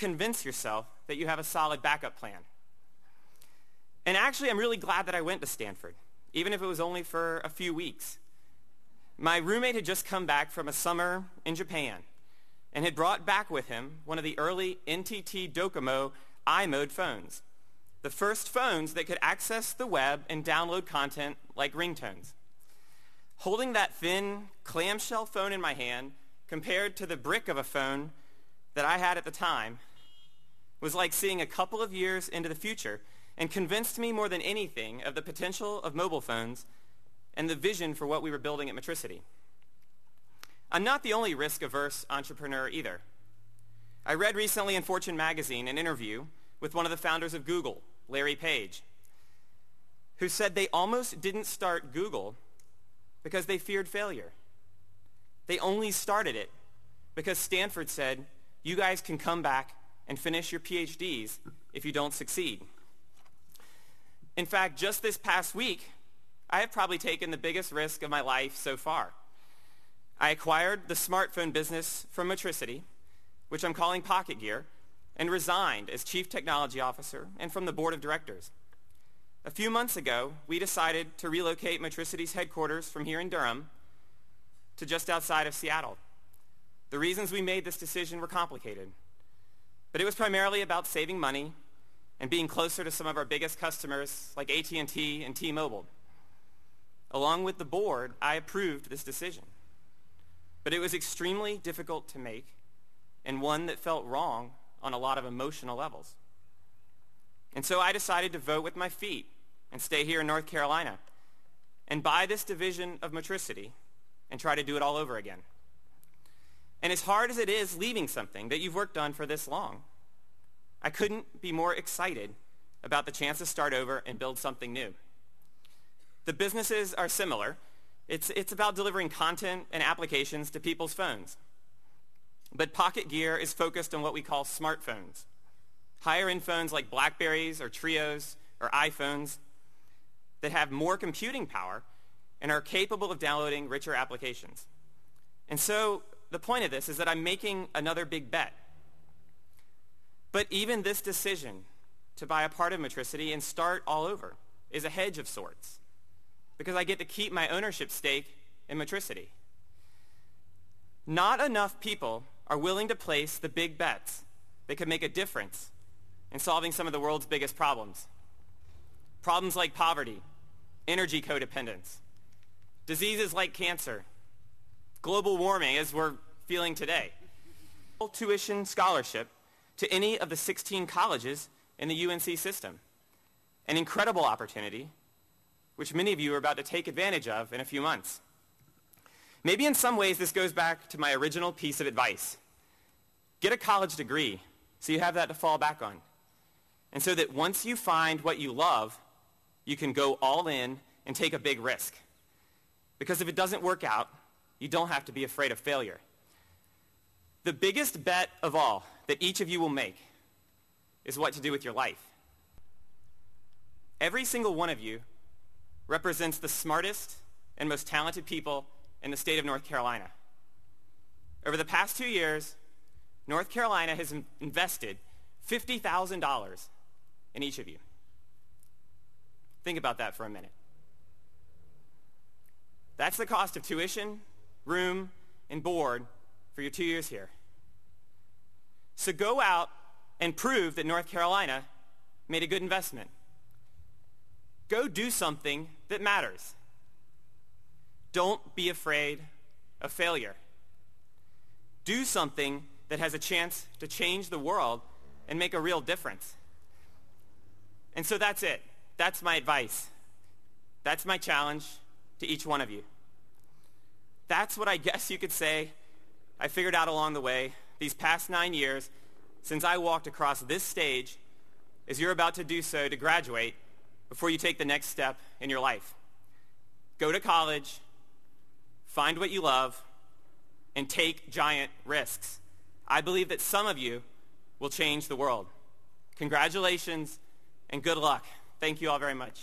convince yourself that you have a solid backup plan. And actually, I'm really glad that I went to Stanford, even if it was only for a few weeks. My roommate had just come back from a summer in Japan and had brought back with him one of the early NTT Docomo I-mode phones, the first phones that could access the web and download content like ringtones. Holding that thin, clamshell phone in my hand compared to the brick of a phone that I had at the time was like seeing a couple of years into the future, and convinced me more than anything of the potential of mobile phones and the vision for what we were building at Matricity. I'm not the only risk-averse entrepreneur either. I read recently in Fortune magazine an interview with one of the founders of Google, Larry Page, who said they almost didn't start Google because they feared failure. They only started it because Stanford said, you guys can come back and finish your PhDs if you don't succeed. In fact, just this past week, I have probably taken the biggest risk of my life so far. I acquired the smartphone business from Matricity, which I'm calling Pocket Gear, and resigned as Chief Technology Officer and from the Board of Directors. A few months ago, we decided to relocate Matricity's headquarters from here in Durham to just outside of Seattle. The reasons we made this decision were complicated, but it was primarily about saving money and being closer to some of our biggest customers like AT&T and T-Mobile. Along with the board, I approved this decision. But it was extremely difficult to make and one that felt wrong on a lot of emotional levels. And so I decided to vote with my feet and stay here in North Carolina and buy this division of Matricity and try to do it all over again. And as hard as it is leaving something that you've worked on for this long, I couldn't be more excited about the chance to start over and build something new. The businesses are similar. It's about delivering content and applications to people's phones. But Pocket Gear is focused on what we call smartphones. Higher-end phones like BlackBerries or Trios or iPhones that have more computing power and are capable of downloading richer applications. And so the point of this is that I'm making another big bet. But even this decision to buy a part of Matricity and start all over is a hedge of sorts, because I get to keep my ownership stake in Matricity. Not enough people are willing to place the big bets that could make a difference in solving some of the world's biggest problems. Problems like poverty, energy codependence, diseases like cancer, global warming as we're feeling today. Full tuition scholarship to any of the 16 colleges in the UNC system. An incredible opportunity, which many of you are about to take advantage of in a few months. Maybe in some ways this goes back to my original piece of advice. Get a college degree so you have that to fall back on. And so that once you find what you love, you can go all in and take a big risk. Because if it doesn't work out, you don't have to be afraid of failure. The biggest bet of all that each of you will make is what to do with your life. Every single one of you represents the smartest and most talented people in the state of North Carolina. Over the past 2 years, North Carolina has invested $50,000 in each of you. Think about that for a minute. That's the cost of tuition, room, and board for your 2 years here. So go out and prove that North Carolina made a good investment. Go do something that matters. Don't be afraid of failure. Do something that has a chance to change the world and make a real difference. And so that's it. That's my advice. That's my challenge to each one of you. That's what I guess you could say I figured out along the way these past 9 years since I walked across this stage as you're about to do so to graduate before you take the next step in your life. Go to college, find what you love, and take giant risks. I believe that some of you will change the world. Congratulations and good luck. Thank you all very much.